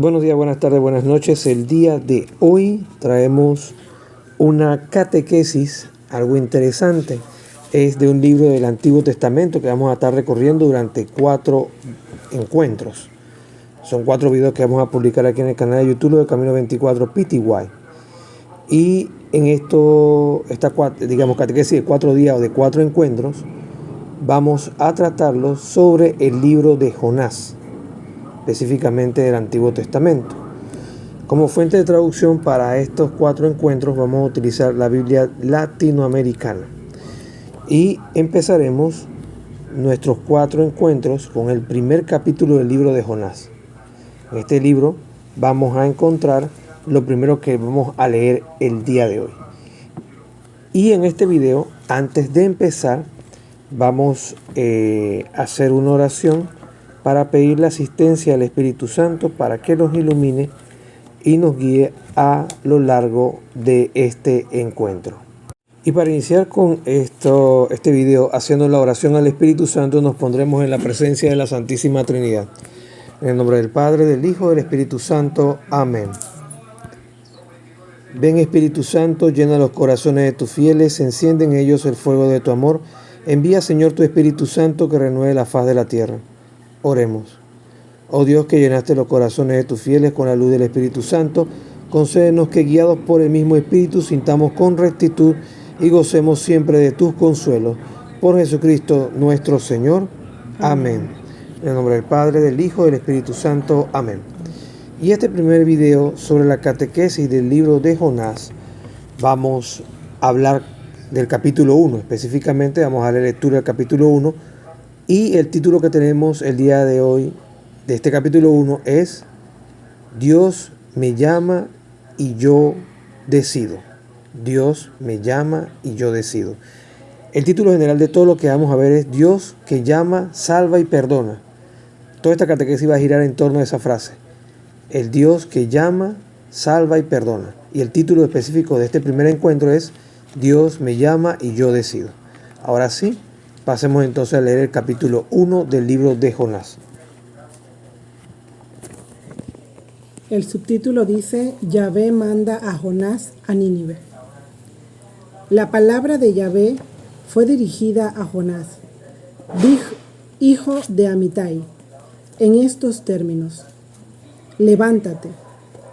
Buenos días, buenas tardes, buenas noches. El día de hoy traemos una catequesis, algo interesante. Es de un libro del Antiguo Testamento que vamos a estar recorriendo durante 4 encuentros. Son 4 videos que vamos a publicar aquí en el canal de YouTube de Camino 24 PTY. Y en esta catequesis de 4 días o de 4 encuentros, vamos a tratarlos sobre el libro de Jonás, específicamente del Antiguo Testamento. Como fuente de traducción para estos 4 encuentros vamos a utilizar la Biblia latinoamericana y empezaremos nuestros 4 encuentros con el primer capítulo del libro de Jonás. En este libro vamos a encontrar lo primero que vamos a leer el día de hoy. Y en este video, antes de empezar, vamos a hacer una oración para pedir la asistencia del Espíritu Santo para que nos ilumine y nos guíe a lo largo de este encuentro. Y para iniciar con este video haciendo la oración al Espíritu Santo, nos pondremos en la presencia de la Santísima Trinidad. En el nombre del Padre, del Hijo y del Espíritu Santo. Amén. Ven, Espíritu Santo, llena los corazones de tus fieles, enciende en ellos el fuego de tu amor. Envía, Señor, tu Espíritu Santo que renueve la faz de la tierra. Oremos. Oh Dios, que llenaste los corazones de tus fieles con la luz del Espíritu Santo, concédenos que, guiados por el mismo Espíritu, sintamos con rectitud y gocemos siempre de tus consuelos. Por Jesucristo nuestro Señor. Amén. En el nombre del Padre, del Hijo y del Espíritu Santo. Amén. Y este primer video sobre la catequesis del libro de Jonás, vamos a hablar del capítulo 1. Específicamente vamos a leer lectura del capítulo 1. Y el título que tenemos el día de hoy de este capítulo 1 es Dios me llama y yo decido. Dios me llama y yo decido. El título general de todo lo que vamos a ver es Dios que llama, salva y perdona. Toda esta catequesis va a girar en torno a esa frase. El Dios que llama, salva y perdona. Y el título específico de este primer encuentro es Dios me llama y yo decido. Ahora sí, pasemos entonces a leer el capítulo 1 del libro de Jonás. El subtítulo dice, Yahvé manda a Jonás a Nínive. La palabra de Yahvé fue dirigida a Jonás, hijo de Amitai, en estos términos. Levántate,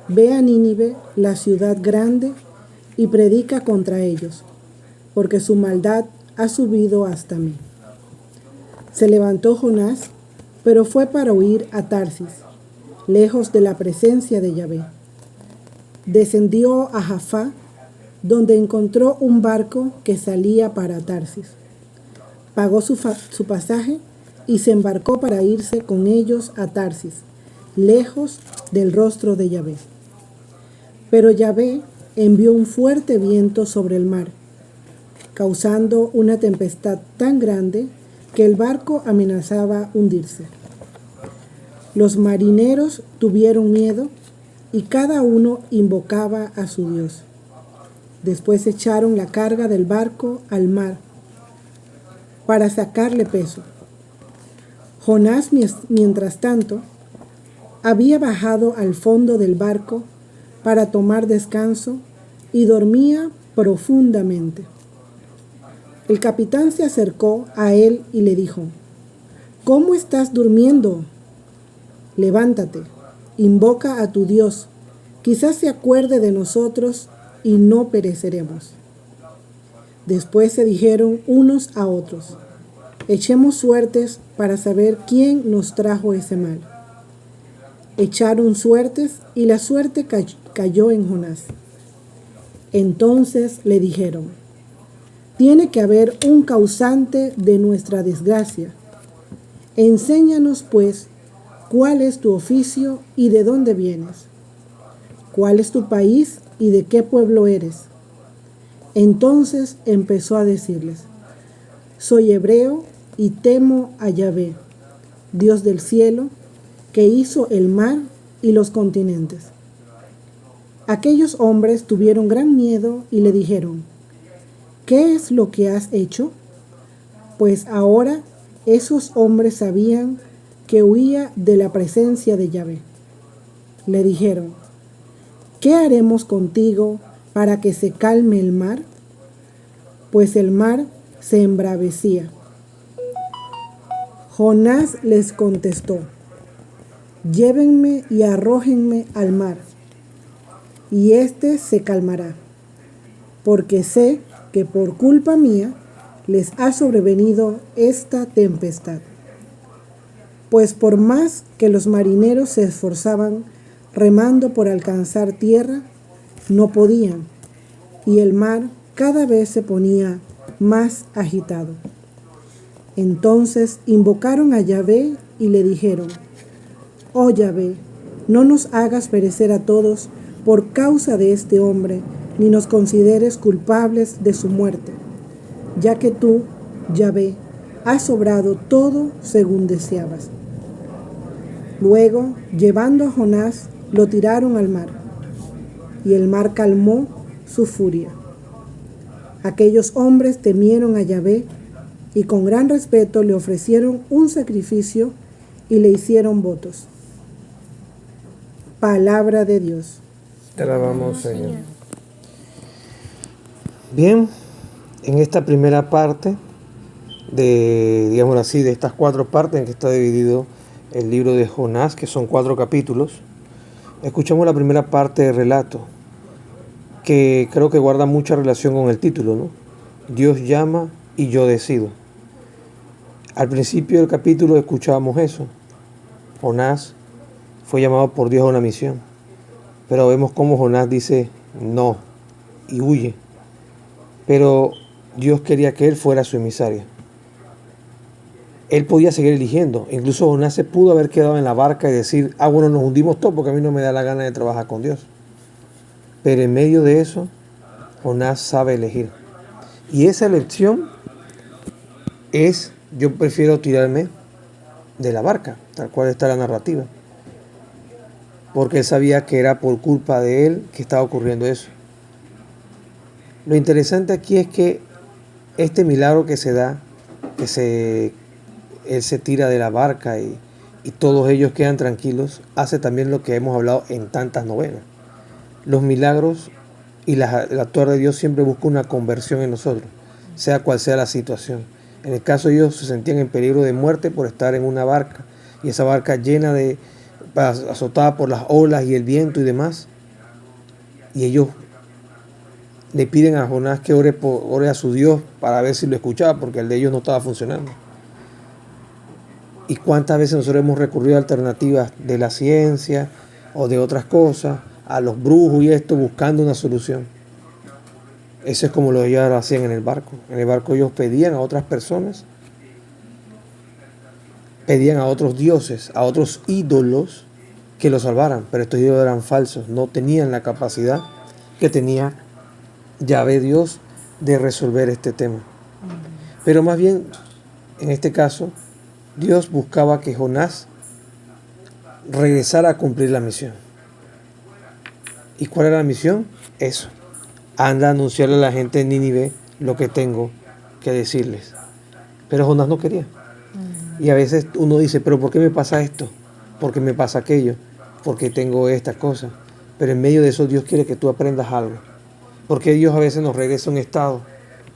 ve a Nínive, la ciudad grande, y predica contra ellos, porque su maldad ha subido hasta mí. Se levantó Jonás, pero fue para huir a Tarsis, lejos de la presencia de Yahvé. Descendió a Jaffa, donde encontró un barco que salía para Tarsis. Pagó su pasaje y se embarcó para irse con ellos a Tarsis, lejos del rostro de Yahvé. Pero Yahvé envió un fuerte viento sobre el mar, causando una tempestad tan grande que el barco amenazaba hundirse. Los marineros tuvieron miedo y cada uno invocaba a su Dios. Después echaron la carga del barco al mar para sacarle peso. Jonás, mientras tanto, había bajado al fondo del barco para tomar descanso y dormía profundamente. El capitán se acercó a él y le dijo, ¿cómo estás durmiendo? Levántate, invoca a tu Dios, quizás se acuerde de nosotros y no pereceremos. Después se dijeron unos a otros, echemos suertes para saber quién nos trajo ese mal. Echaron suertes y la suerte cayó en Jonás. Entonces le dijeron, tiene que haber un causante de nuestra desgracia. Enséñanos, pues, cuál es tu oficio y de dónde vienes. ¿Cuál es tu país y de qué pueblo eres? Entonces empezó a decirles, soy hebreo y temo a Yahvé, Dios del cielo, que hizo el mar y los continentes. Aquellos hombres tuvieron gran miedo y le dijeron, ¿qué es lo que has hecho? Pues ahora esos hombres sabían que huía de la presencia de Yahvé. Le dijeron: ¿qué haremos contigo para que se calme el mar? Pues el mar se embravecía. Jonás les contestó: llévenme y arrójenme al mar, y éste se calmará, porque sé que por culpa mía les ha sobrevenido esta tempestad. Pues por más que los marineros se esforzaban remando por alcanzar tierra, no podían, y el mar cada vez se ponía más agitado. Entonces invocaron a Yahvé y le dijeron: oh Yahvé, no nos hagas perecer a todos por causa de este hombre, ni nos consideres culpables de su muerte, ya que tú, Yahvé, has obrado todo según deseabas. Luego, llevando a Jonás, lo tiraron al mar, y el mar calmó su furia. Aquellos hombres temieron a Yahvé y con gran respeto le ofrecieron un sacrificio y le hicieron votos. Palabra de Dios. Te alabamos, Señor. Bien, en esta primera parte digámoslo así, de estas 4 partes en que está dividido el libro de Jonás, que son 4 capítulos, escuchamos la primera parte del relato, que creo que guarda mucha relación con el título, ¿no? Dios llama y yo decido. Al principio del capítulo escuchábamos eso. Jonás fue llamado por Dios a una misión, pero vemos cómo Jonás dice no y huye. Pero Dios quería que él fuera su emisario. Él podía seguir eligiendo. Incluso Jonás se pudo haber quedado en la barca y decir: bueno, nos hundimos todos porque a mí no me da la gana de trabajar con Dios. Pero en medio de eso, Jonás sabe elegir. Y esa elección es: yo prefiero tirarme de la barca, tal cual está la narrativa. Porque él sabía que era por culpa de él que estaba ocurriendo eso. Lo interesante aquí es que este milagro que se da, él se tira de la barca y todos ellos quedan tranquilos, hace también lo que hemos hablado en tantas novenas. Los milagros y el actuar de Dios siempre busca una conversión en nosotros, sea cual sea la situación. En el caso de ellos, se sentían en peligro de muerte por estar en una barca, y esa barca llena azotada por las olas y el viento y demás. Y ellos le piden a Jonás que ore a su Dios para ver si lo escuchaba, porque el de ellos no estaba funcionando. ¿Y cuántas veces nosotros hemos recurrido a alternativas de la ciencia o de otras cosas, a los brujos y esto, buscando una solución? Eso es como lo ellos hacían en el barco. En el barco ellos pedían a otras personas, pedían a otros dioses, a otros ídolos que los salvaran, pero estos ídolos eran falsos, no tenían la capacidad que tenía Yahvé Dios de resolver este tema. Pero más bien, en este caso, Dios buscaba que Jonás regresara a cumplir la misión. ¿Y cuál era la misión? Eso. Anda a anunciarle a la gente de Nínive lo que tengo que decirles. Pero Jonás no quería. Y a veces uno dice: ¿pero por qué me pasa esto? ¿Por qué me pasa aquello? ¿Por qué tengo estas cosas? Pero en medio de eso Dios quiere que tú aprendas algo. Porque Dios a veces nos regresa a un estado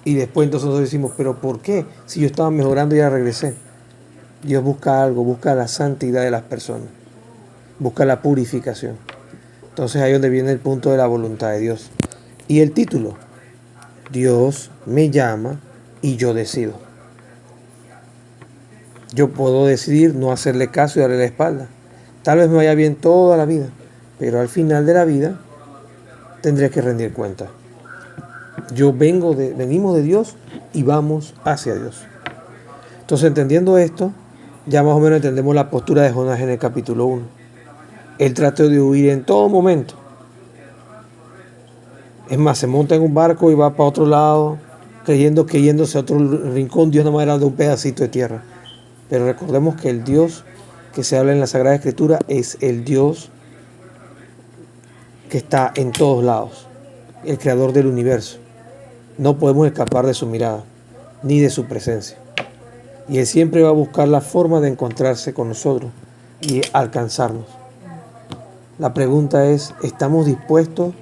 y después entonces nosotros decimos: ¿pero por qué? Si yo estaba mejorando y ya regresé. Dios busca algo, busca la santidad de las personas, busca la purificación. Entonces ahí es donde viene el punto de la voluntad de Dios. Y el título: Dios me llama y yo decido. Yo puedo decidir no hacerle caso y darle la espalda. Tal vez me vaya bien toda la vida, pero al final de la vida tendré que rendir cuenta. Venimos de Dios y vamos hacia Dios. Entonces, entendiendo esto, ya más o menos entendemos la postura de Jonás en el capítulo 1. Él trató de huir en todo momento. Es más, se monta en un barco y va para otro lado, creyendo que yéndose a otro rincón, Dios no era de un pedacito de tierra. Pero recordemos que el Dios que se habla en la Sagrada Escritura es el Dios que está en todos lados, el creador del universo. No podemos escapar de su mirada, ni de su presencia. Y Él siempre va a buscar la forma de encontrarse con nosotros y alcanzarnos. La pregunta es, ¿estamos dispuestos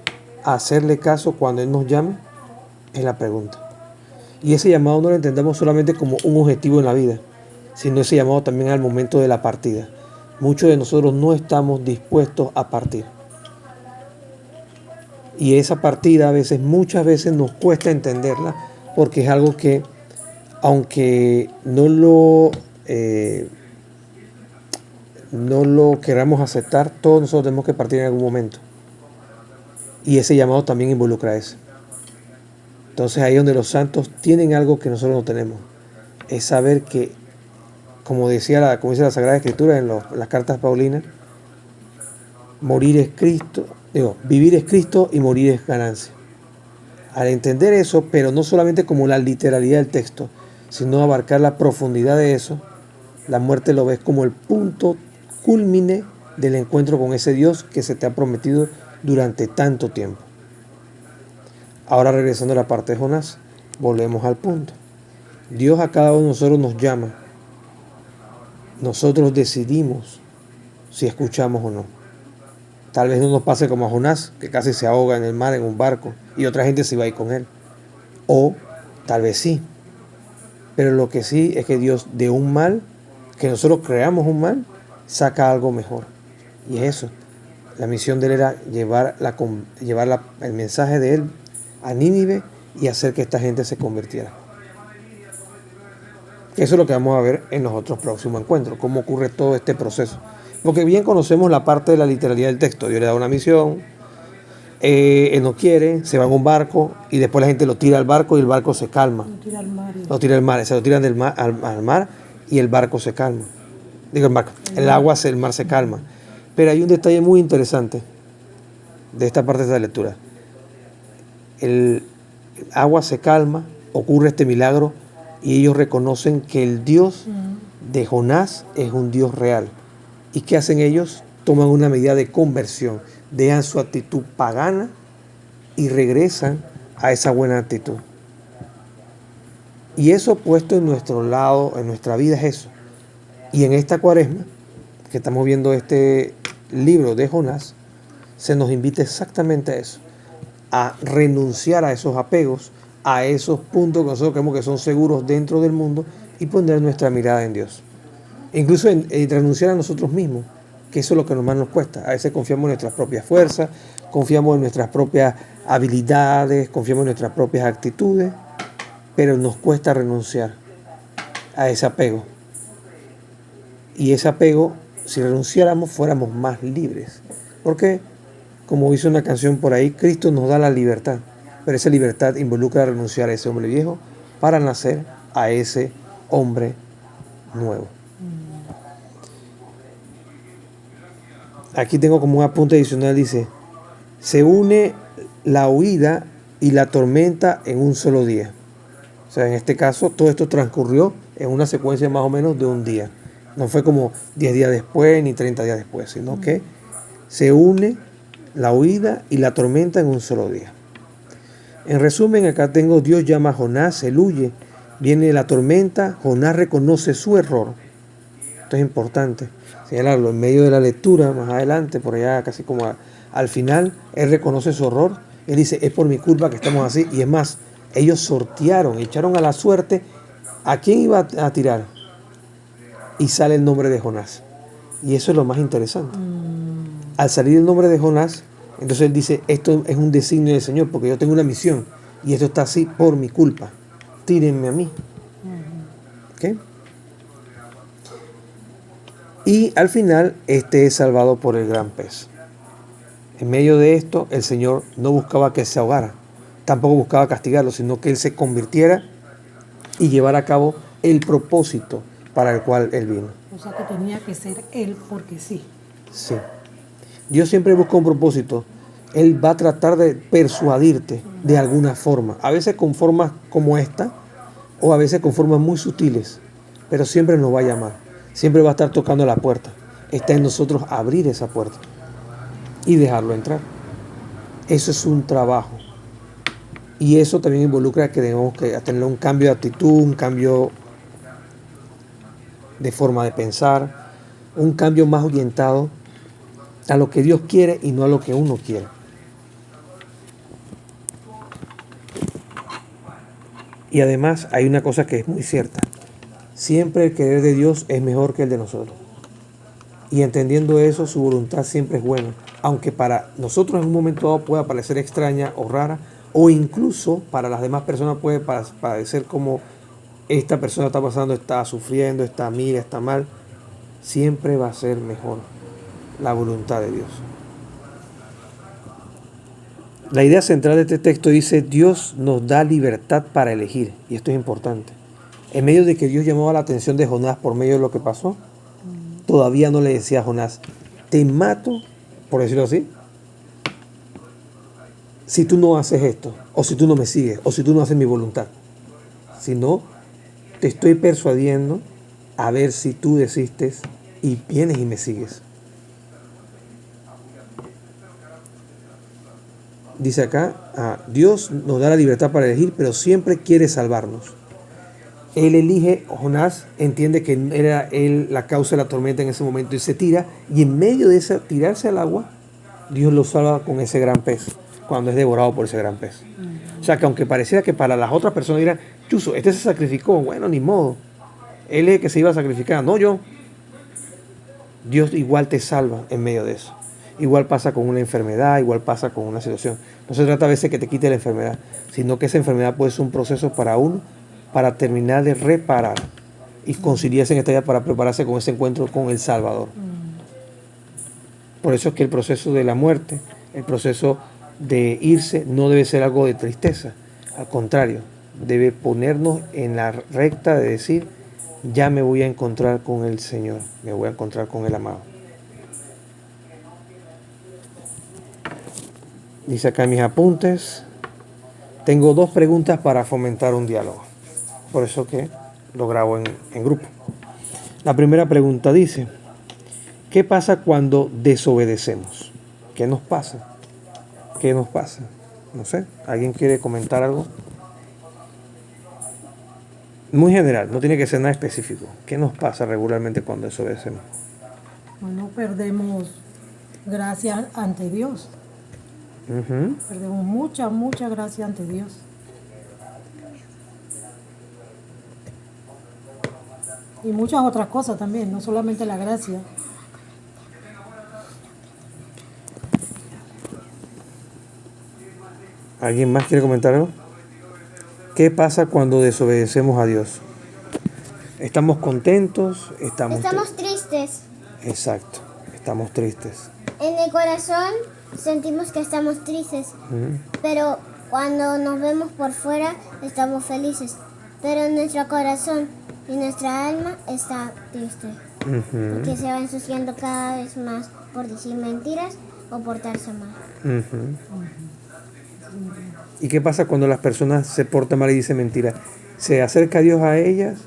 a hacerle caso cuando Él nos llame? Es la pregunta. Y ese llamado no lo entendemos solamente como un objetivo en la vida, sino ese llamado también al momento de la partida. Muchos de nosotros no estamos dispuestos a partir. Y esa partida muchas veces nos cuesta entenderla, porque es algo que, aunque no lo queramos aceptar, todos nosotros tenemos que partir en algún momento. Y ese llamado también involucra eso. Entonces ahí es donde los santos tienen algo que nosotros no tenemos. Es saber que, como dice la Sagrada Escritura en las cartas paulinas, vivir es Cristo y morir es ganancia. Al entender eso, pero no solamente como la literalidad del texto, sino abarcar la profundidad de eso, la muerte lo ves como el punto culmine del encuentro con ese Dios que se te ha prometido durante tanto tiempo. Ahora, regresando a la parte de Jonás, volvemos al punto. Dios a cada uno de nosotros nos llama. Nosotros decidimos si escuchamos o no. Tal vez no nos pase como a Jonás, que casi se ahoga en el mar en un barco y otra gente se va a ir con él. O tal vez sí. Pero lo que sí es que Dios, de un mal, que nosotros creamos un mal, saca algo mejor. Y es eso. La misión de él era llevar el mensaje de él a Nínive y hacer que esta gente se convirtiera. Eso es lo que vamos a ver en los otros próximos encuentros, cómo ocurre todo este proceso. Porque bien conocemos la parte de la literalidad del texto. Dios le da una misión, él no quiere, se va en un barco y después la gente lo tira al barco y el barco se calma. Lo tira al mar. Lo tiran del mar, al mar y el barco se calma. Digo el barco, el mar se calma. Pero hay un detalle muy interesante de esta parte de esta lectura. El agua se calma, ocurre este milagro y ellos reconocen que el Dios de Jonás es un Dios real. ¿Y qué hacen ellos? Toman una medida de conversión, dejan su actitud pagana y regresan a esa buena actitud. Y eso puesto en nuestro lado, en nuestra vida es eso. Y en esta cuaresma, que estamos viendo este libro de Jonás, se nos invita exactamente a eso, a renunciar a esos apegos, a esos puntos que nosotros creemos que son seguros dentro del mundo y poner nuestra mirada en Dios. Incluso en renunciar a nosotros mismos, que eso es lo que más nos cuesta. A veces confiamos en nuestras propias fuerzas, confiamos en nuestras propias habilidades, confiamos en nuestras propias actitudes, pero nos cuesta renunciar a ese apego. Y ese apego, si renunciáramos, fuéramos más libres. Porque, como dice una canción por ahí, Cristo nos da la libertad, pero esa libertad involucra renunciar a ese hombre viejo para nacer a ese hombre nuevo. Aquí tengo como un apunte adicional, dice, se une la huida y la tormenta en un solo día. O sea, en este caso, todo esto transcurrió en una secuencia más o menos de un día. No fue como 10 días después ni 30 días después, sino que se une la huida y la tormenta en un solo día. En resumen, acá tengo, Dios llama a Jonás, él huye, viene la tormenta, Jonás reconoce su error. Esto es importante señalarlo, en medio de la lectura, más adelante, por allá casi como al final, él reconoce su error, él dice, es por mi culpa que estamos así, y es más, ellos sortearon, echaron a la suerte a quién iba a tirar, y sale el nombre de Jonás, y eso es lo más interesante. Al salir el nombre de Jonás, entonces él dice, esto es un designio del Señor, porque yo tengo una misión, y esto está así por mi culpa, tírenme a mí. ¿Ok? Y al final, este es salvado por el gran pez. En medio de esto, el Señor no buscaba que se ahogara, tampoco buscaba castigarlo, sino que él se convirtiera y llevara a cabo el propósito para el cual él vino. O sea que tenía que ser él porque sí. Sí. Dios siempre busca un propósito. Él va a tratar de persuadirte de alguna forma, a veces con formas como esta, o a veces con formas muy sutiles, pero siempre nos va a llamar. Siempre va a estar tocando la puerta. Está en nosotros abrir esa puerta y dejarlo entrar. Eso es un trabajo. Y eso también involucra que tenemos que tener un cambio de actitud, un cambio de forma de pensar, un cambio más orientado a lo que Dios quiere y no a lo que uno quiere. Y además hay una cosa que es muy cierta. Siempre el querer de Dios es mejor que el de nosotros. Y entendiendo eso, su voluntad siempre es buena. Aunque para nosotros en un momento dado pueda parecer extraña o rara, o incluso para las demás personas puede parecer como esta persona está pasando, está sufriendo, está mira, está mal. Siempre va a ser mejor la voluntad de Dios. La idea central de este texto dice: Dios nos da libertad para elegir. Y esto es importante. En medio de que Dios llamaba la atención de Jonás por medio de lo que pasó, todavía no le decía a Jonás: te mato, por decirlo así, si tú no haces esto, o si tú no me sigues, o si tú no haces mi voluntad. Sino, te estoy persuadiendo a ver si tú desistes y vienes y me sigues. Dice acá, Dios nos da la libertad para elegir, pero siempre quiere salvarnos. Él elige, Jonás entiende que era él la causa de la tormenta en ese momento y se tira, y en medio de ese tirarse al agua, Dios lo salva con ese gran pez, cuando es devorado por ese gran pez. O sea que aunque pareciera que para las otras personas dirán: Chuzo, este se sacrificó, bueno, ni modo, él es el que se iba a sacrificar, no yo. Dios igual te salva en medio de eso. Igual pasa con una enfermedad, igual pasa con una situación. No se trata a veces que te quite la enfermedad, sino que esa enfermedad puede ser un proceso para uno, para terminar de reparar y conciliarse en esta vida para prepararse con ese encuentro con el Salvador. Por eso es que el proceso de la muerte, el proceso de irse, no debe ser algo de tristeza. Al contrario, debe ponernos en la recta de decir: ya me voy a encontrar con el Señor, me voy a encontrar con el amado. Dice acá en mis apuntes: tengo 2 preguntas para fomentar un diálogo. Por eso que lo grabo en grupo. La primera pregunta dice: ¿qué pasa cuando desobedecemos? ¿Qué nos pasa? ¿Qué nos pasa? No sé, ¿alguien quiere comentar algo? Muy general, no tiene que ser nada específico. ¿Qué nos pasa regularmente cuando desobedecemos? Bueno, perdemos gracia ante Dios. Perdemos mucha gracia ante Dios. Y muchas otras cosas también, no solamente la gracia. ¿Alguien más quiere comentar algo? ¿Qué pasa cuando desobedecemos a Dios? ¿Estamos contentos? ¿Estamos tristes. Exacto, estamos tristes. En el corazón sentimos que estamos tristes, pero cuando nos vemos por fuera estamos felices. Pero nuestro corazón y nuestra alma está triste, porque se va ensuciando cada vez más por decir mentiras o portarse mal. ¿Y qué pasa cuando las personas se portan mal y dicen mentiras? ¿Se acerca Dios a ellas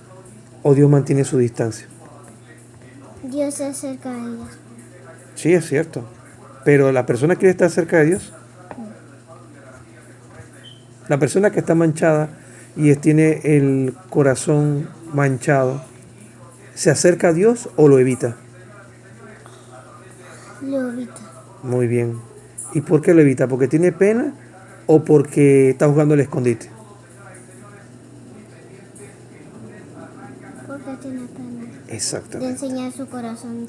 o Dios mantiene su distancia? Dios se acerca a ellas. Sí, es cierto. Pero ¿la persona quiere estar cerca de Dios? La persona que está manchada y tiene el corazón manchado, ¿se acerca a Dios o lo evita? Lo evita. Muy bien. ¿Y por qué lo evita? ¿Porque tiene pena o porque está jugando al escondite? Porque tiene pena de Exactamente. enseñar su corazón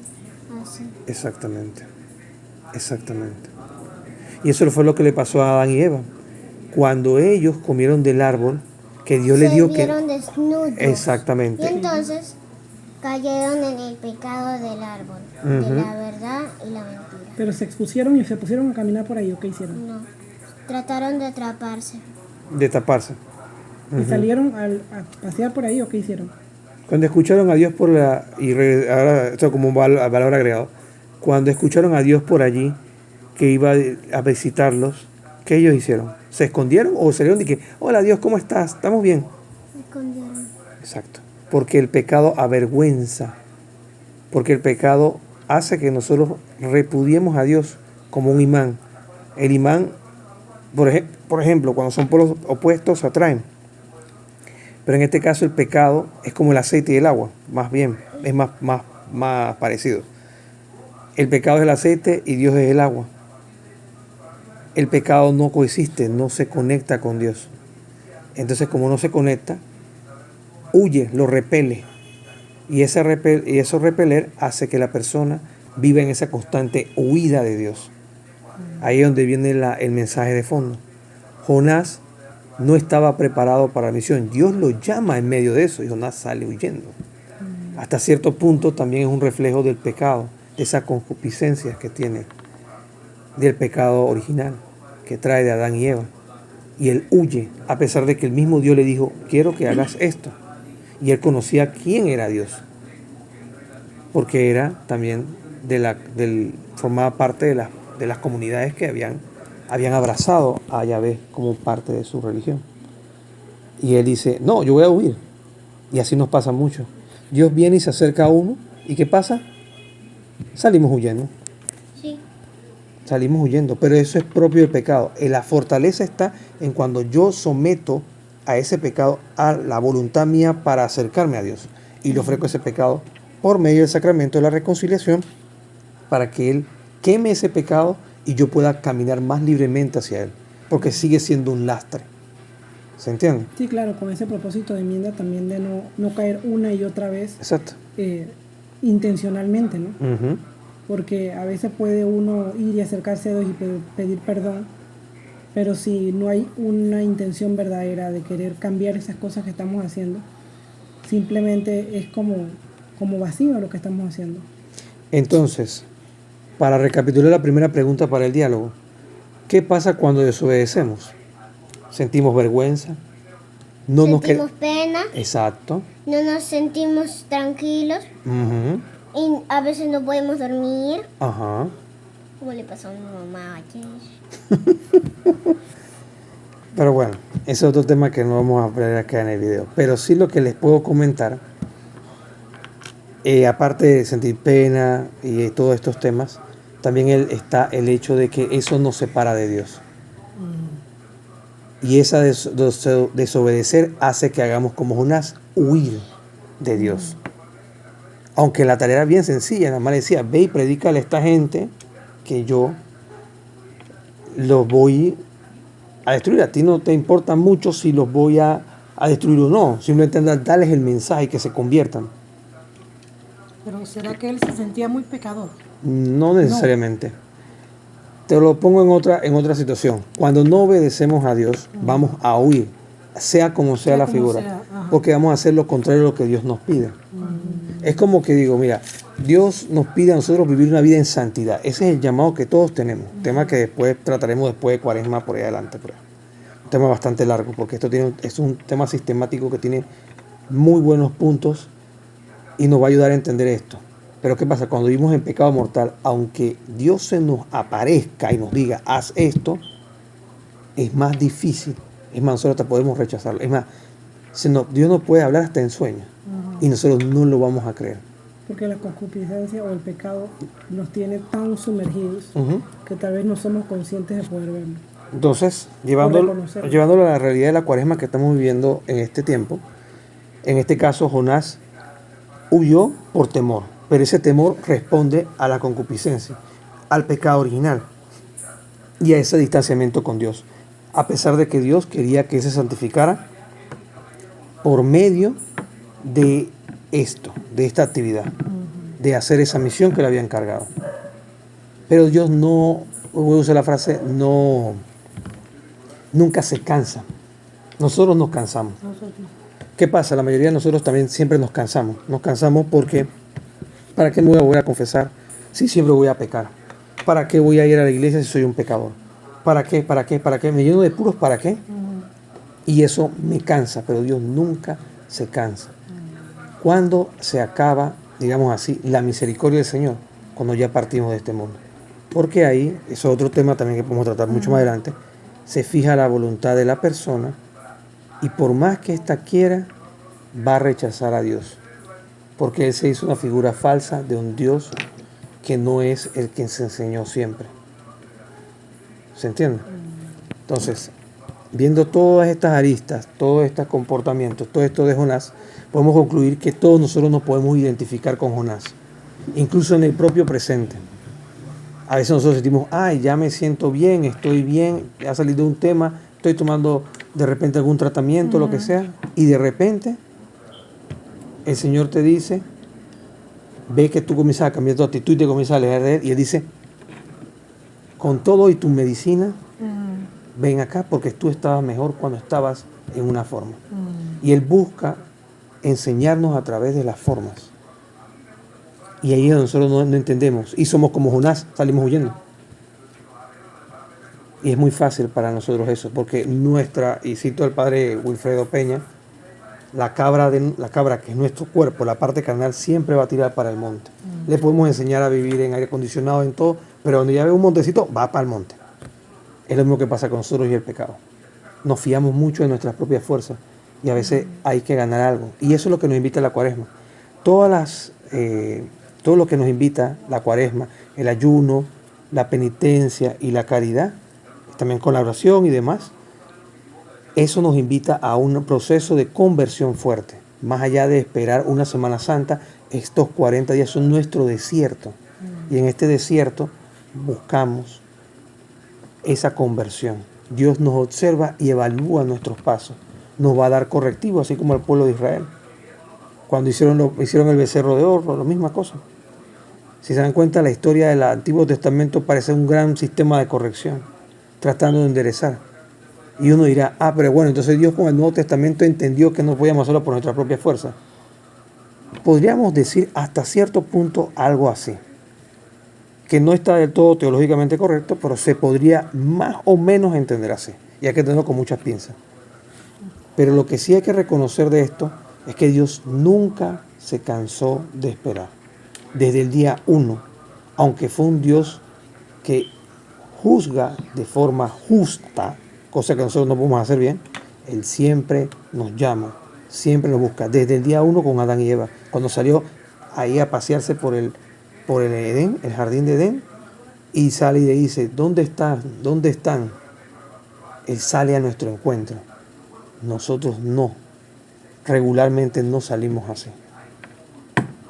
así. Exactamente. Y eso fue lo que le pasó a Adán y Eva. Cuando ellos comieron del árbol que Dios les dio, Se vieron desnudos. Exactamente. Y entonces cayeron en el pecado del árbol, de la verdad y la mentira. Pero se expusieron y se pusieron a caminar por ahí, ¿o qué hicieron? No, trataron de atraparse. De taparse. ¿Y salieron a pasear por ahí, o qué hicieron? Cuando escucharon a Dios ahora esto como un valor agregado, cuando escucharon a Dios por allí, que iba a visitarlos, ¿qué ellos hicieron? ¿Se escondieron o salieron de que: hola Dios, ¿cómo estás? ¿Estamos bien? Se escondieron. Exacto. Porque el pecado avergüenza. Porque el pecado hace que nosotros repudiemos a Dios como un imán. El imán, por ejemplo, cuando son polos opuestos se atraen. Pero en este caso el pecado es como el aceite y el agua, más bien, es más parecido. El pecado es el aceite y Dios es el agua. El pecado no coexiste, no se conecta con Dios. Entonces, como no se conecta, huye, lo repele. Y eso repeler hace que la persona viva en esa constante huida de Dios. Ahí es donde viene el mensaje de fondo. Jonás no estaba preparado para la misión. Dios lo llama en medio de eso y Jonás sale huyendo. Hasta cierto punto también es un reflejo del pecado, de esa concupiscencia que tiene, del pecado original que trae de Adán y Eva. Y él huye, a pesar de que el mismo Dios le dijo, quiero que hagas esto. Y él conocía quién era Dios, porque era también formaba parte de las comunidades que habían abrazado a Yahvé como parte de su religión. Y él dice, no, yo voy a huir. Y así nos pasa mucho. Dios viene y se acerca a uno, ¿y qué pasa? Salimos huyendo. Sí. Salimos huyendo, pero eso es propio del pecado. La fortaleza está en cuando yo someto a ese pecado a la voluntad mía para acercarme a Dios. Y le ofrezco ese pecado por medio del sacramento de la reconciliación para que Él queme ese pecado y yo pueda caminar más libremente hacia Él. Porque sigue siendo un lastre. ¿Se entiende? Sí, claro, con ese propósito de enmienda también de no caer una y otra vez Exacto. intencionalmente, ¿no? Uh-huh. Porque a veces puede uno ir y acercarse a Dios y pedir perdón, pero si no hay una intención verdadera de querer cambiar esas cosas que estamos haciendo, simplemente es como vacío lo que estamos haciendo. Entonces, para recapitular la primera pregunta para el diálogo, ¿qué pasa cuando desobedecemos? Sentimos vergüenza, Sentimos pena, Exacto. no nos sentimos tranquilos Uh-huh. y a veces no podemos dormir, Ajá. como le pasó a mi mamá ayer. Pero bueno, ese es otro tema que no vamos a hablar acá en el video. Pero sí lo que les puedo comentar, aparte de sentir pena y todos estos temas, también está el hecho de que eso nos separa de Dios. Y esa desobedecer hace que hagamos como Jonás, huir de Dios. Aunque la tarea era bien sencilla, nada más le decía, ve y predícale a esta gente que yo los voy a destruir. A ti no te importa mucho si los voy a destruir o no. Simplemente darles el mensaje y que se conviertan. Pero ¿será que él se sentía muy pecador? No necesariamente. Te lo pongo en otra situación. Cuando no obedecemos a Dios, vamos a huir, sea como sea la figura. Porque vamos a hacer lo contrario de lo que Dios nos pide. Es como que digo, mira, Dios nos pide a nosotros vivir una vida en santidad. Ese es el llamado que todos tenemos. Tema que después trataremos después de Cuaresma por ahí adelante. Un tema bastante largo, porque es un tema sistemático que tiene muy buenos puntos y nos va a ayudar a entender esto. Pero ¿qué pasa? Cuando vivimos en pecado mortal, aunque Dios se nos aparezca y nos diga, haz esto, es más difícil. Es más, nosotros hasta podemos rechazarlo. Es más, Dios nos puede hablar hasta en sueños. Y nosotros no lo vamos a creer. Porque la concupiscencia o el pecado nos tiene tan sumergidos que tal vez no somos conscientes de poder verlo. Entonces, llevándolo a la realidad de la Cuaresma que estamos viviendo en este tiempo, en este caso Jonás huyó por temor, pero ese temor responde a la concupiscencia, al pecado original y a ese distanciamiento con Dios, a pesar de que Dios quería que se santificara por medio de esto, de esta actividad, de hacer esa misión que le había encargado. Pero Dios no, voy a usar la frase, nunca se cansa. Nosotros nos cansamos. ¿Qué pasa? La mayoría de nosotros también siempre nos cansamos. Nos cansamos porque, ¿para qué me voy a confesar si siempre voy a pecar? ¿Para qué voy a ir a la iglesia si soy un pecador? ¿Para qué? ¿Para qué? ¿Para qué? Me lleno de puros ¿para qué? Y eso me cansa, pero Dios nunca se cansa. ¿Cuándo se acaba, digamos así, la misericordia del Señor? Cuando ya partimos de este mundo. Porque ahí, eso es otro tema también que podemos tratar mucho más adelante, se fija la voluntad de la persona y por más que ésta quiera, va a rechazar a Dios. Porque Él se hizo una figura falsa de un Dios que no es el que se enseñó siempre. ¿Se entiende? Entonces, viendo todas estas aristas, todos estos comportamientos, todo esto de Jonás, podemos concluir que todos nosotros nos podemos identificar con Jonás, incluso en el propio presente. A veces nosotros sentimos, ay, ya me siento bien, estoy bien, ha salido un tema, estoy tomando de repente algún tratamiento, lo que sea, y de repente el Señor te dice, ve que tú comienzas a cambiar tu actitud y te comienzas a alejar de Él, y Él dice, con todo y tu medicina, ven acá porque tú estabas mejor cuando estabas en una forma. Y Él busca enseñarnos a través de las formas. Y ahí es donde nosotros no entendemos. Y somos como Jonás, salimos huyendo. Y es muy fácil para nosotros eso, porque y cito al padre Wilfredo Peña, la cabra que es nuestro cuerpo, la parte carnal, siempre va a tirar para el monte. Le podemos enseñar a vivir en aire acondicionado, en todo, pero cuando ya ve un montecito, va para el monte. Es lo mismo que pasa con nosotros y el pecado. Nos fiamos mucho de nuestras propias fuerzas y a veces hay que ganar algo. Y eso es lo que nos invita a la Cuaresma. Todo lo que nos invita la Cuaresma, el ayuno, la penitencia y la caridad, también con la oración y demás, eso nos invita a un proceso de conversión fuerte. Más allá de esperar una Semana Santa, estos 40 días son nuestro desierto. Y en este desierto buscamos esa conversión. Dios nos observa y evalúa nuestros pasos. Nos va a dar correctivo, así como al pueblo de Israel. Cuando hicieron el becerro de oro, la misma cosa. Si se dan cuenta, la historia del Antiguo Testamento parece un gran sistema de corrección, tratando de enderezar. Y uno dirá, pero bueno, entonces Dios con el Nuevo Testamento entendió que no podíamos hacerlo por nuestra propia fuerza. Podríamos decir hasta cierto punto algo así, que no está del todo teológicamente correcto, pero se podría más o menos entender así. Y hay que tenerlo con muchas pinzas. Pero lo que sí hay que reconocer de esto es que Dios nunca se cansó de esperar. Desde el día 1, aunque fue un Dios que juzga de forma justa, cosa que nosotros no podemos hacer bien, Él siempre nos llama, siempre nos busca. Desde el día 1 con Adán y Eva, cuando salió ahí a pasearse por el Edén, el jardín de Edén, y sale y le dice, ¿dónde están? ¿Dónde están? Él sale a nuestro encuentro. Nosotros no. Regularmente no salimos así.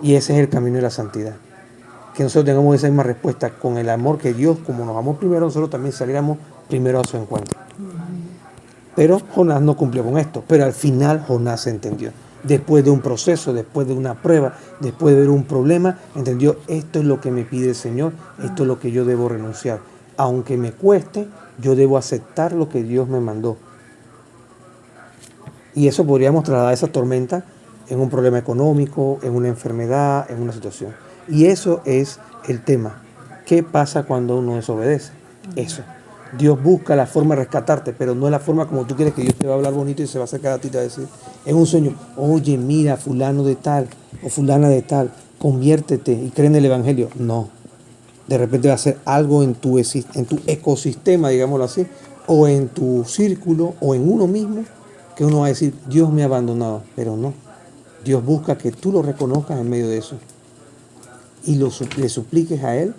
Y ese es el camino de la santidad. Que nosotros tengamos esa misma respuesta con el amor que Dios, como nos amó primero, nosotros también saliéramos primero a su encuentro. Pero Jonás no cumplió con esto. Pero al final Jonás se entendió. Después de un proceso, después de una prueba, después de ver un problema, entendió, esto es lo que me pide el Señor, esto es lo que yo debo renunciar. Aunque me cueste, yo debo aceptar lo que Dios me mandó. Y eso podríamos trasladar esa tormenta en un problema económico, en una enfermedad, en una situación. Y eso es el tema. ¿Qué pasa cuando uno desobedece? Eso. Dios busca la forma de rescatarte, pero no es la forma como tú quieres, que Dios te va a hablar bonito y se va a acercar a ti y te va a decir, en un sueño, oye, mira, fulano de tal o fulana de tal, conviértete y cree en el Evangelio. No. De repente va a ser algo en tu ecosistema, digámoslo así, o en tu círculo, o en uno mismo, que uno va a decir, Dios me ha abandonado. Pero no. Dios busca que tú lo reconozcas en medio de eso y le supliques a Él,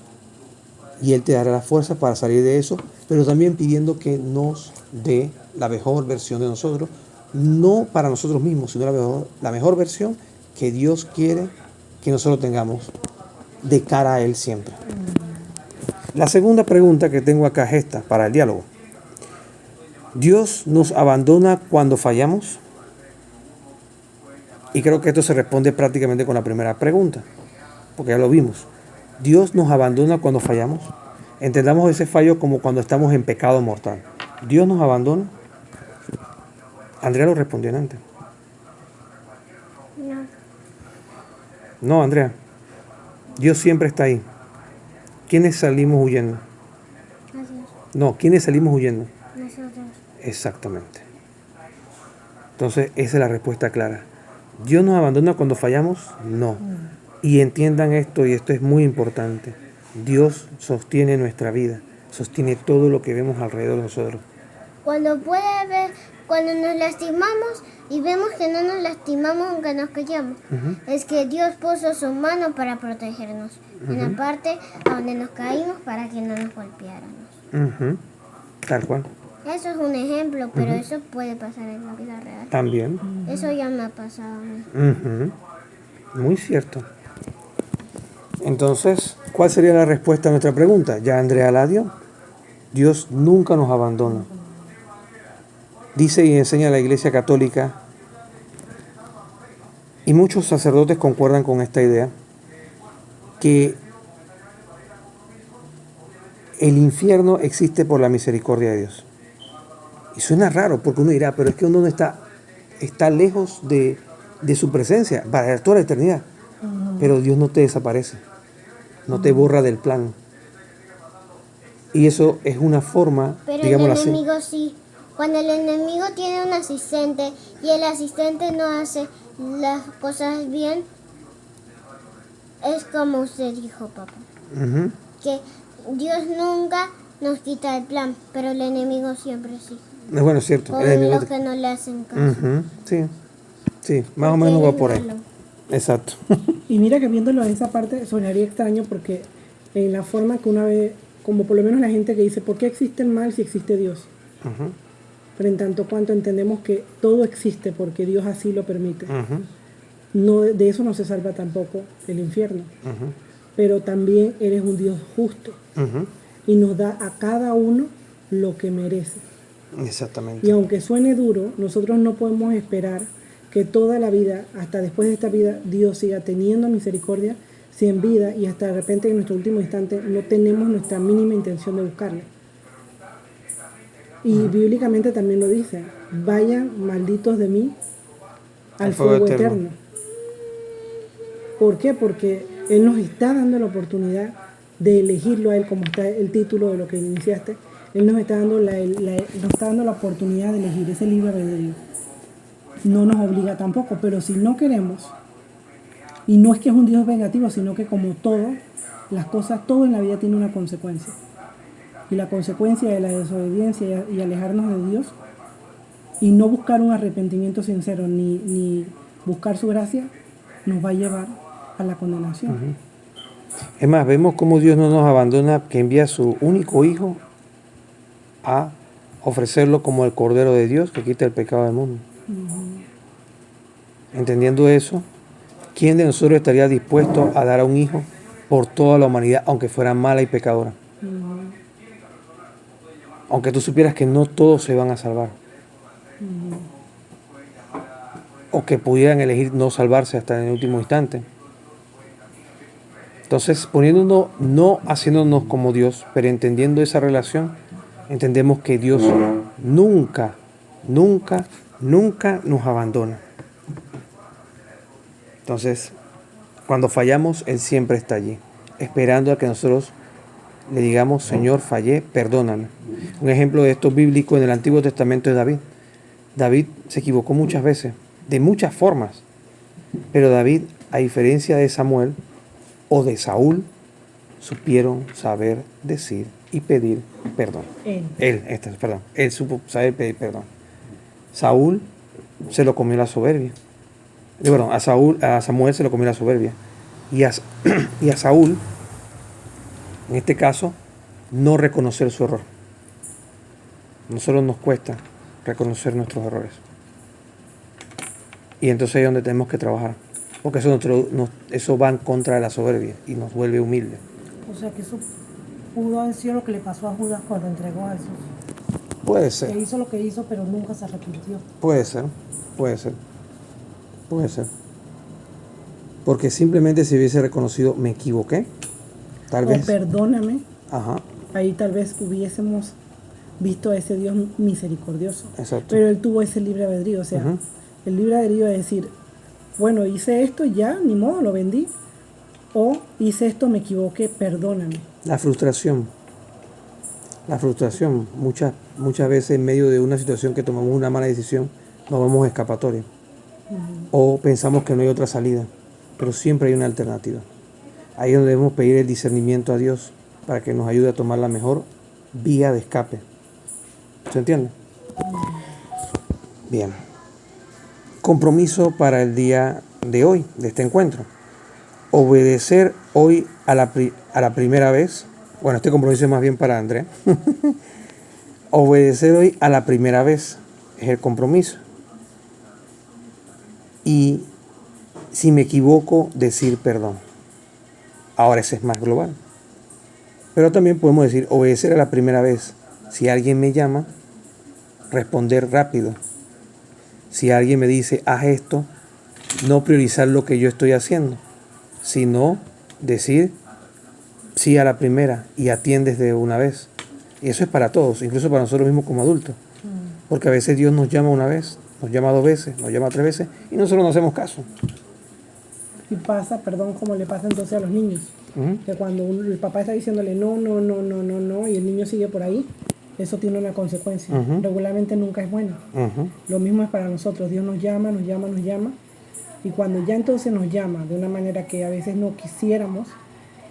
y Él te dará la fuerza para salir de eso, pero también pidiendo que nos dé la mejor versión de nosotros, no para nosotros mismos, sino la mejor versión que Dios quiere que nosotros tengamos de cara a Él siempre. La segunda pregunta que tengo acá es esta, para el diálogo. ¿Dios nos abandona cuando fallamos? Y creo que esto se responde prácticamente con la primera pregunta, porque ya lo vimos. Dios nos abandona cuando fallamos. Entendamos ese fallo como cuando estamos en pecado mortal. ¿Dios nos abandona? Andrea lo respondió antes. No, Andrea. Dios siempre está ahí. ¿Quiénes salimos huyendo? No, ¿quiénes salimos huyendo? Nosotros. Exactamente. Entonces, esa es la respuesta clara. ¿Dios nos abandona cuando fallamos? No. Y entiendan esto, y esto es muy importante. Dios sostiene nuestra vida, sostiene todo lo que vemos alrededor de nosotros. Cuando nos lastimamos y vemos que no nos lastimamos aunque nos callamos, es que Dios puso su mano para protegernos. En la parte donde nos caímos para que no nos golpeáramos. Tal cual. Eso es un ejemplo, pero eso puede pasar en la vida real. También. Eso ya me ha pasado a mí. Muy cierto. Entonces, ¿Cuál sería la respuesta a nuestra pregunta? Ya Andrea la dio. Dios nunca nos abandona. Dice y enseña la Iglesia Católica, y muchos sacerdotes concuerdan con esta idea, que el infierno existe por la misericordia de Dios. Y suena raro porque uno dirá, pero es que uno no está lejos de su presencia para toda la eternidad. Pero Dios no te desaparece, no te borra del plan. Y eso es una forma, Pero digámoslo el así. enemigo sí. Cuando el enemigo tiene un asistente y el asistente no hace las cosas bien, es como usted dijo, papá. Ujú. Que Dios nunca nos quita el plan, pero el enemigo siempre sí. Bueno, es cierto. Con El enemigo los que no le hacen caso. Ujú. Sí, más o Porque menos él va es por ahí. malo. Exacto. Y mira que viéndolo de esa parte sonaría extraño porque en la forma que una ve, como por lo menos la gente que dice, ¿por qué existe el mal si existe Dios? Ujú, Pero en tanto cuanto entendemos que todo existe porque Dios así lo permite. ujú, No, de eso no se salva tampoco el infierno. ujú, Pero también eres un Dios justo ujú. y nos da a cada uno lo que merece. Exactamente. Y aunque suene duro, nosotros no podemos esperar que toda la vida, hasta después de esta vida, Dios siga teniendo misericordia, si en vida y hasta de repente en nuestro último instante no tenemos nuestra mínima intención de buscarle. Y bíblicamente también lo dice, vayan malditos de mí al fuego eterno. ¿Por qué? Porque Él nos está dando la oportunidad de elegirlo a Él, como está el título de lo que iniciaste. Él nos está dando la oportunidad de elegir ese libre albedrío. No nos obliga tampoco, pero si no queremos, y no es que es un Dios vengativo, sino que como todo, las cosas, todo en la vida tiene una consecuencia. Y la consecuencia de la desobediencia y alejarnos de Dios, y no buscar un arrepentimiento sincero, ni buscar su gracia, nos va a llevar a la condenación. Es más, vemos cómo Dios no nos abandona, que envía a su único Hijo a ofrecerlo como el Cordero de Dios que quita el pecado del mundo. Entendiendo eso, ¿quién de nosotros estaría dispuesto a dar a un hijo por toda la humanidad, aunque fuera mala y pecadora? Aunque tú supieras que no todos se van a salvar. O que pudieran elegir no salvarse hasta en el último instante. Entonces, poniéndonos, no haciéndonos como Dios, pero entendiendo esa relación, entendemos que Dios nunca, nunca, nunca nos abandona. Entonces, cuando fallamos, Él siempre está allí, esperando a que nosotros le digamos, Señor, fallé, perdóname. Un ejemplo de esto bíblico en el Antiguo Testamento es David. David se equivocó muchas veces, de muchas formas, pero David, a diferencia de Samuel o de Saúl, supieron saber decir y pedir perdón. Él supo saber pedir perdón. Saúl se lo comió la soberbia. Bueno, a Samuel se lo comió la soberbia. Y a Saúl, en este caso, no reconocer su error. A nosotros nos cuesta reconocer nuestros errores. Y entonces ahí es donde tenemos que trabajar. Porque eso va en contra de la soberbia y nos vuelve humildes. O sea que eso pudo haber sido lo que le pasó a Judas cuando entregó a Jesús. Puede Que ser, hizo lo que hizo, pero nunca se arrepintió. puede ser, puede ser, puede ser. Porque simplemente si hubiese reconocido, me equivoqué, tal O vez. perdóname, Ajá, ahí tal vez hubiésemos visto a ese Dios misericordioso. exacto. Pero Él tuvo ese libre albedrío, o sea, Ujú. el libre albedrío es decir, bueno, hice esto, ya, ni modo, lo vendí. O hice esto, me equivoqué, perdóname. La frustración, muchas veces en medio de una situación que tomamos una mala decisión, nos vamos a escapatoria. O pensamos que no hay otra salida, pero siempre hay una alternativa. Ahí es donde debemos pedir el discernimiento a Dios para que nos ayude a tomar la mejor vía de escape. ¿Se entiende? Bien. Compromiso para el día de hoy, de este encuentro. Obedecer hoy a la primera vez. Bueno, este compromiso es más bien para André. Obedecer hoy a la primera vez es el compromiso. Y si me equivoco, decir perdón. Ahora ese es más global. Pero también podemos decir, obedecer a la primera vez. Si alguien me llama, responder rápido. Si alguien me dice, haz esto, no priorizar lo que yo estoy haciendo, sino decir sí a la primera y atiendes de una vez. Y eso es para todos, incluso para nosotros mismos como adultos. Porque a veces Dios nos llama una vez, nos llama 2 veces, nos llama 3 veces y nosotros no hacemos caso. Y pasa, perdón, como le pasa entonces a los niños. Que cuando el papá está diciéndole no, no, no, no, no, no, y el niño sigue por ahí, eso tiene una consecuencia. Regularmente nunca es bueno. Lo mismo es para nosotros. Dios nos llama, nos llama, nos llama. Y cuando ya entonces nos llama de una manera que a veces no quisiéramos,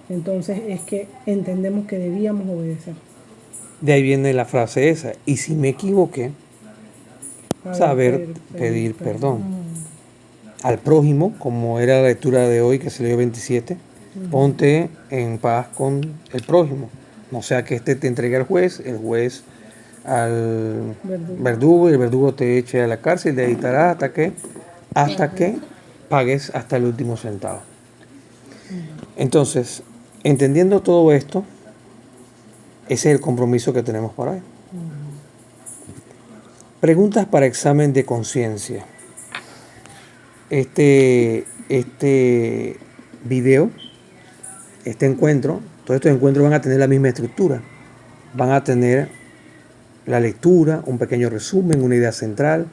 entonces es que entendemos que debíamos obedecer. De ahí viene la frase esa. Y si me equivoqué, saber pedir perdón. Al prójimo, como era la lectura de hoy que se leyó 27, ponte en paz con el prójimo. No sea que te entregue al juez, el juez al verdugo y el verdugo te eche a la cárcel y te editará hasta que pagues hasta el último centavo. Entonces, entendiendo todo esto, ese es el compromiso que tenemos para hoy. Preguntas para examen de conciencia. Este video, este encuentro, todos estos encuentros van a tener la misma estructura. Van a tener la lectura, un pequeño resumen, una idea central,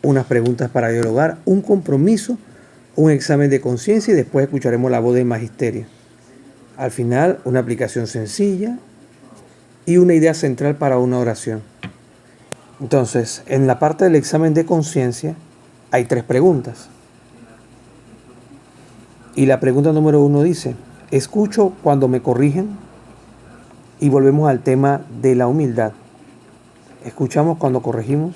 unas preguntas para dialogar, un compromiso, un examen de conciencia y después escucharemos la voz del magisterio. Al final, una aplicación sencilla y una idea central para una oración. Entonces, en la parte del examen de conciencia hay 3 preguntas. Y la pregunta número 1 dice, ¿escucho cuando me corrigen? Y volvemos al tema de la humildad. ¿Escuchamos cuando corregimos?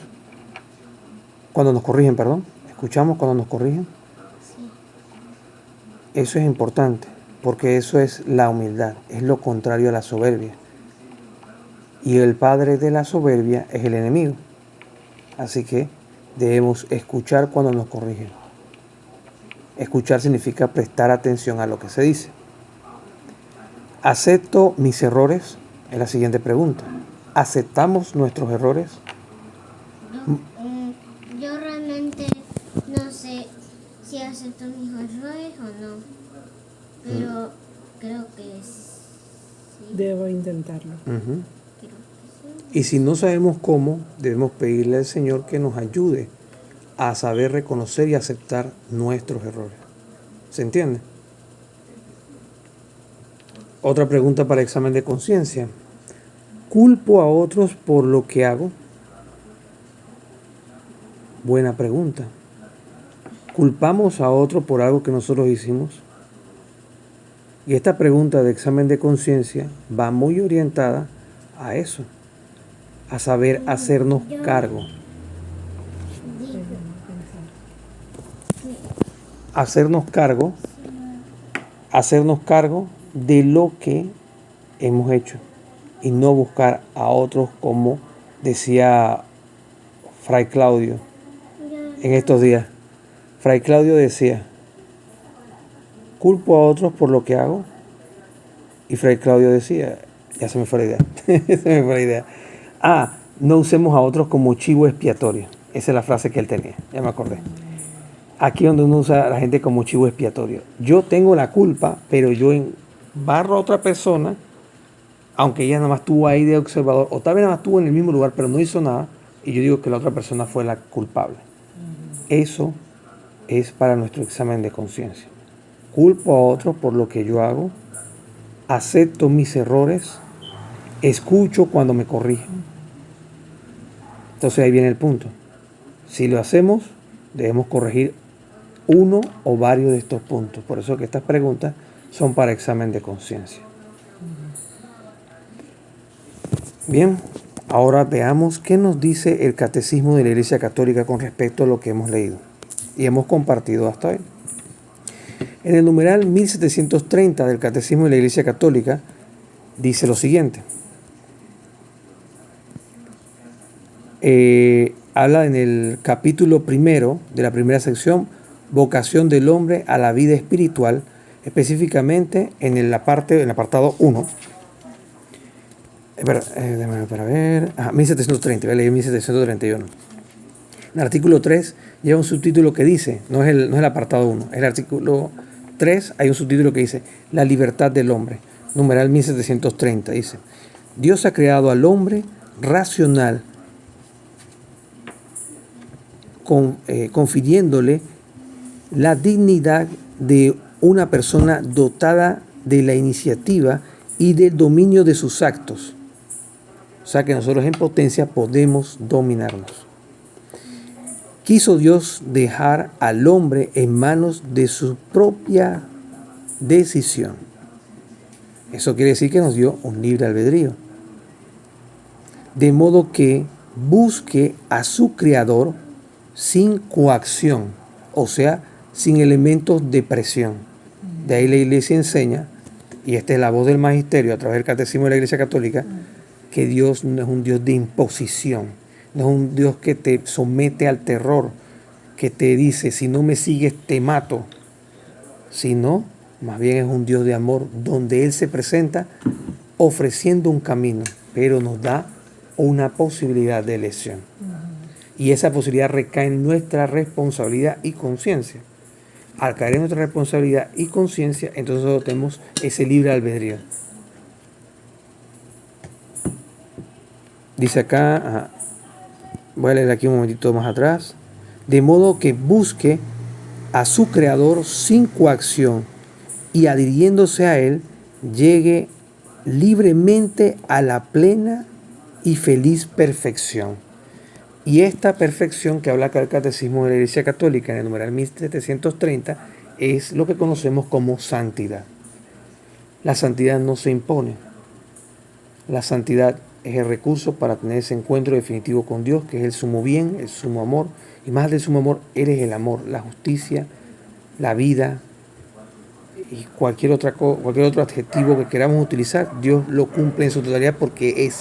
Cuando nos corrigen, perdón. ¿Escuchamos cuando nos corrigen? Sí. Eso es importante, porque eso es la humildad, es lo contrario a la soberbia. Y el padre de la soberbia es el enemigo. Así que debemos escuchar cuando nos corrigen. Escuchar significa prestar atención a lo que se dice. ¿Acepto mis errores? Es la siguiente pregunta. ¿Aceptamos nuestros errores? Yo realmente no sé si acepto mis errores o no, pero creo que sí. Debo intentarlo. Creo que sí. Y si no sabemos cómo, debemos pedirle al Señor que nos ayude a saber reconocer y aceptar nuestros errores. ¿Se entiende? Otra pregunta para examen de conciencia. ¿Culpo a otros por lo que hago? Buena pregunta. ¿Culpamos a otros por algo que nosotros hicimos? Y esta pregunta de examen de conciencia va muy orientada a eso, a saber hacernos cargo. Hacernos cargo de lo que hemos hecho y no buscar a otros, como decía Fray Claudio en estos días. Fray Claudio decía, ¿culpo a otros por lo que hago? Y Fray Claudio decía, ya se me fue la idea, no usemos a otros como chivo expiatorio. Esa es la frase que él tenía, ya me acordé. Aquí es donde uno usa a la gente como chivo expiatorio. Yo tengo la culpa, pero yo embarro a otra persona, aunque ella nada más estuvo ahí de observador, o tal vez nada más estuvo en el mismo lugar, pero no hizo nada, y yo digo que la otra persona fue la culpable. Eso es para nuestro examen de conciencia. Culpo a otros por lo que yo hago, acepto mis errores, escucho cuando me corrigen. Entonces ahí viene el punto. Si lo hacemos, debemos corregir uno o varios de estos puntos. Por eso que estas preguntas son para examen de conciencia. Bien, ahora veamos qué nos dice el Catecismo de la Iglesia Católica con respecto a lo que hemos leído y hemos compartido hasta hoy. En el numeral 1730 del Catecismo de la Iglesia Católica dice lo siguiente. Habla en el capítulo 1 de la primera sección, vocación del hombre a la vida espiritual, específicamente en el apartado 1, Para ver. 1730, voy a leer 1731. En el artículo 3 lleva un subtítulo que dice, no es el apartado 1, el artículo 3 hay un subtítulo que dice, la libertad del hombre. Numeral 1730 dice, Dios ha creado al hombre racional, confiriéndole la dignidad de una persona dotada de la iniciativa y del dominio de sus actos. O sea que nosotros en potencia podemos dominarnos. Quiso Dios dejar al hombre en manos de su propia decisión. Eso quiere decir que nos dio un libre albedrío. De modo que busque a su creador sin coacción, o sea, sin elementos de presión. De ahí la Iglesia enseña, y esta es la voz del magisterio a través del Catecismo de la Iglesia Católica, que Dios no es un Dios de imposición, no es un Dios que te somete al terror, que te dice, si no me sigues te mato, sino más bien es un Dios de amor, donde Él se presenta ofreciendo un camino, pero nos da una posibilidad de elección. Y esa posibilidad recae en nuestra responsabilidad y conciencia. Al caer en nuestra responsabilidad y conciencia, entonces nosotros tenemos ese libre albedrío. Dice acá, voy a leer aquí un momentito más atrás, de modo que busque a su creador sin coacción y adhiriéndose a él, llegue libremente a la plena y feliz perfección. Y esta perfección que habla acá el Catecismo de la Iglesia Católica en el numeral 1730 es lo que conocemos como santidad. La santidad no se impone. La santidad es el recurso para tener ese encuentro definitivo con Dios, que es el sumo bien, el sumo amor. Y más del sumo amor, eres el amor, la justicia, la vida y cualquier otro adjetivo que queramos utilizar, Dios lo cumple en su totalidad porque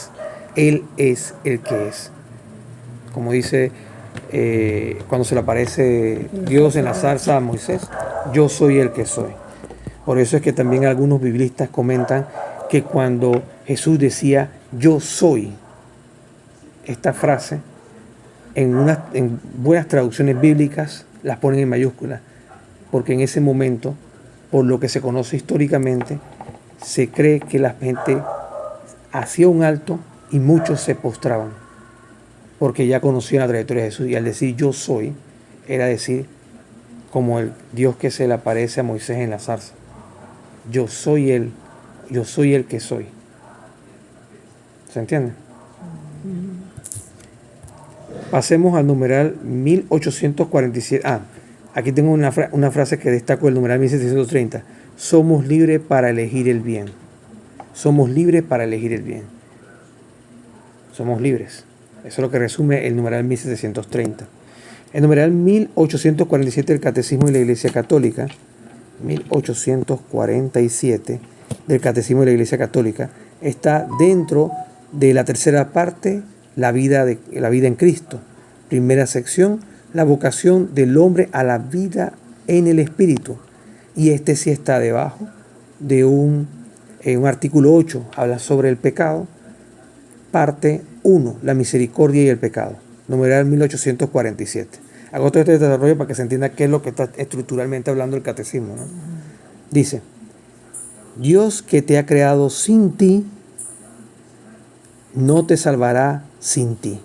Él es el que es. Como dice cuando se le aparece Dios en la zarza a Moisés, yo soy el que soy. Por eso es que también algunos biblistas comentan que cuando Jesús decía yo soy, esta frase en buenas traducciones bíblicas las ponen en mayúsculas, porque en ese momento, por lo que se conoce históricamente, se cree que la gente hacía un alto y muchos se postraban, porque ya conocían la trayectoria de Jesús, y al decir yo soy, era decir como el Dios que se le aparece a Moisés en la zarza, yo soy Él, yo soy el que soy. ¿Se entiende? Pasemos al numeral 1847. Aquí tengo una frase que destaco del numeral 1730. Somos libres para elegir el bien. Somos libres para elegir el bien. Somos libres. Eso es lo que resume el numeral 1730. El numeral 1847 del Catecismo de la Iglesia Católica, 1847 del Catecismo de la Iglesia Católica, está dentro de la tercera parte, la vida en Cristo. Primera sección, la vocación del hombre a la vida en el Espíritu. Y este sí está debajo de un artículo 8, habla sobre el pecado. Parte 1, la misericordia y el pecado. Numeral 1847. Hago todo este desarrollo para que se entienda qué es lo que está estructuralmente hablando el catecismo, ¿no? Dice, Dios que te ha creado sin ti, no te salvará sin ti.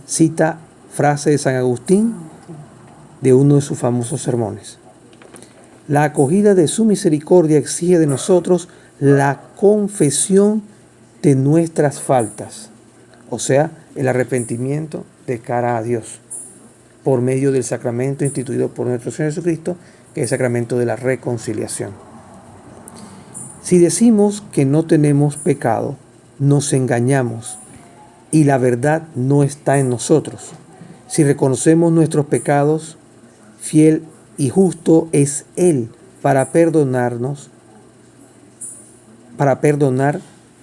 Cita frase de San Agustín de uno de sus famosos sermones. La acogida de su misericordia exige de nosotros la confesión de nuestras faltas, o sea, el arrepentimiento de cara a Dios, por medio del sacramento instituido por nuestro Señor Jesucristo, que es el sacramento de la reconciliación. Si decimos que no tenemos pecado, nos engañamos y la verdad no está en nosotros. Si reconocemos nuestros pecados, fiel y justo es Él para perdonar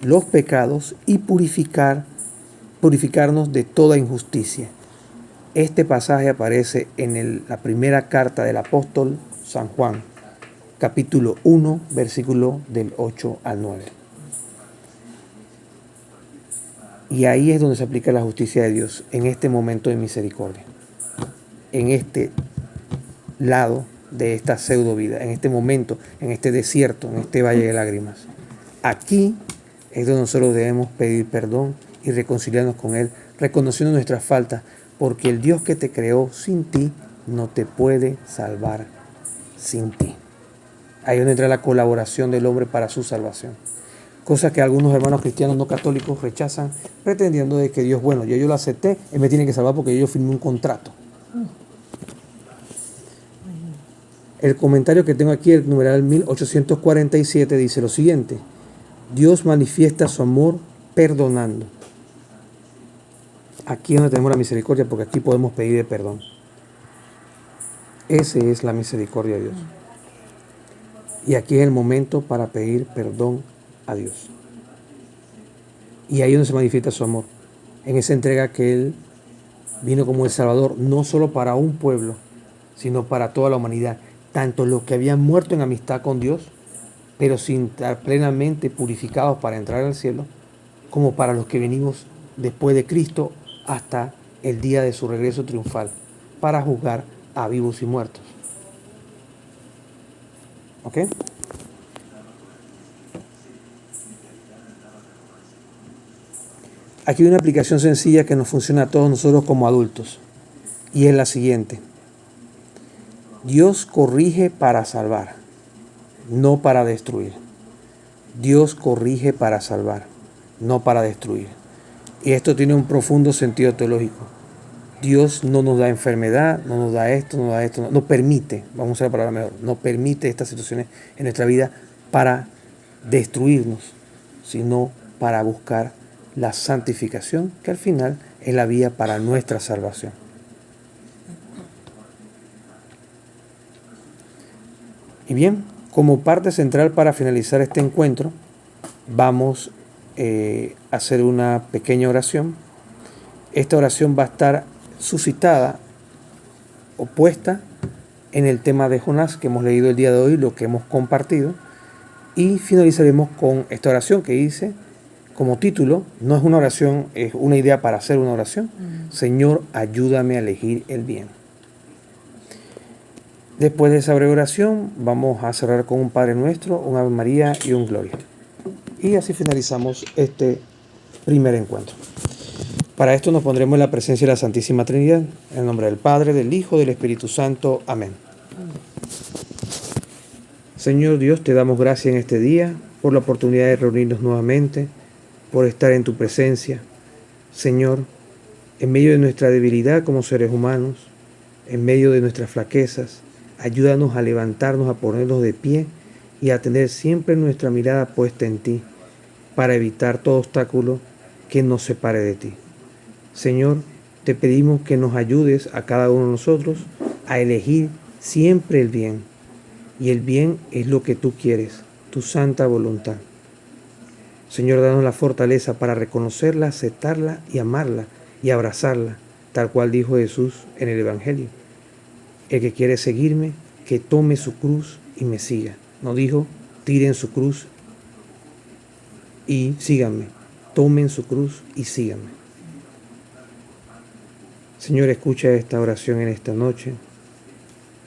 los pecados y purificarnos de toda injusticia. Este pasaje aparece en la primera carta del apóstol San Juan, capítulo 1, versículo del 8 al 9. Y ahí es donde se aplica la justicia de Dios, en este momento de misericordia, en este lado de esta pseudo vida, en este momento, en este desierto, en este valle de lágrimas. Aquí es donde nosotros debemos pedir perdón y reconciliarnos con Él, reconociendo nuestras faltas, porque el Dios que te creó sin ti no te puede salvar sin ti. Ahí es donde entra la colaboración del hombre para su salvación. Cosa que algunos hermanos cristianos no católicos rechazan, pretendiendo de que Dios, bueno, yo lo acepté, Él me tiene que salvar porque yo firmé un contrato. El comentario que tengo aquí, el numeral 1847, dice lo siguiente: Dios manifiesta su amor perdonando. Aquí es donde tenemos la misericordia, porque aquí podemos pedir perdón. Esa es la misericordia de Dios. Y aquí es el momento para pedir perdón a Dios. Y ahí es donde se manifiesta su amor, en esa entrega que Él vino como el Salvador, no solo para un pueblo, sino para toda la humanidad, tanto los que habían muerto en amistad con Dios, pero sin estar plenamente purificados para entrar al cielo, como para los que venimos después de Cristo hasta el día de su regreso triunfal, para juzgar a vivos y muertos. ¿Ok? Aquí hay una aplicación sencilla que nos funciona a todos nosotros como adultos, y es la siguiente: Dios corrige para salvar, no para destruir. Dios corrige para salvar, no para destruir. Y esto tiene un profundo sentido teológico. Dios no nos da enfermedad, no nos da esto, no permite, vamos a usar la palabra mejor, no permite estas situaciones en nuestra vida para destruirnos, sino para buscar la santificación, que al final es la vía para nuestra salvación. Y bien, como parte central para finalizar este encuentro, vamos a hacer una pequeña oración. Esta oración va a estar suscitada o puesta en el tema de Jonás que hemos leído el día de hoy, lo que hemos compartido, y finalizaremos con esta oración que dice como título, no es una oración, es una idea para hacer una oración: Señor, ayúdame a elegir el bien. Después de esa breve oración vamos a cerrar con un Padre Nuestro, un Ave María y un Gloria. Y así finalizamos este primer encuentro. Para esto nos pondremos en la presencia de la Santísima Trinidad, en el nombre del Padre, del Hijo, del Espíritu Santo. Amén. Señor Dios, te damos gracias en este día por la oportunidad de reunirnos nuevamente, por estar en tu presencia. Señor, en medio de nuestra debilidad como seres humanos, en medio de nuestras flaquezas, ayúdanos a levantarnos, a ponernos de pie y a tener siempre nuestra mirada puesta en ti, para evitar todo obstáculo que nos separe de ti. Señor, te pedimos que nos ayudes a cada uno de nosotros a elegir siempre el bien. Y el bien es lo que tú quieres, tu santa voluntad. Señor, danos la fortaleza para reconocerla, aceptarla y amarla y abrazarla, tal cual dijo Jesús en el Evangelio. El que quiere seguirme, que tome su cruz y me siga. No dijo, tiren su cruz y síganme. Tomen su cruz y síganme. Señor, escucha esta oración en esta noche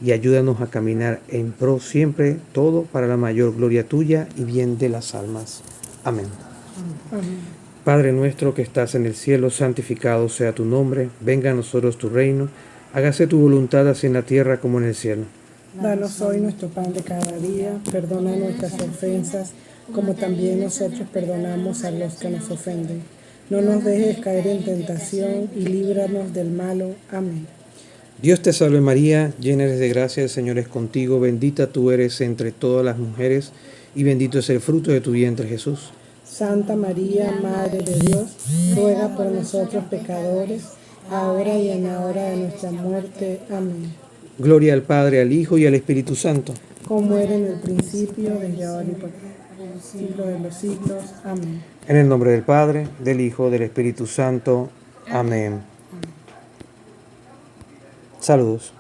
y ayúdanos a caminar en pro siempre, todo para la mayor gloria tuya y bien de las almas. Amén. Amén. Padre nuestro que estás en el cielo, santificado sea tu nombre. Venga a nosotros tu reino. Hágase tu voluntad así en la tierra como en el cielo. Danos hoy nuestro pan de cada día, perdona nuestras ofensas, como también nosotros perdonamos a los que nos ofenden. No nos dejes caer en tentación y líbranos del malo. Amén. Dios te salve María, llena eres de gracia, el Señor es contigo, bendita tú eres entre todas las mujeres, y bendito es el fruto de tu vientre, Jesús. Santa María, Madre de Dios, ruega por nosotros pecadores, ahora y en la hora de nuestra muerte. Amén. Gloria al Padre, al Hijo y al Espíritu Santo. Como era en el principio, desde ahora y por el siglo de los siglos. Amén. En el nombre del Padre, del Hijo, del Espíritu Santo. Amén. Saludos.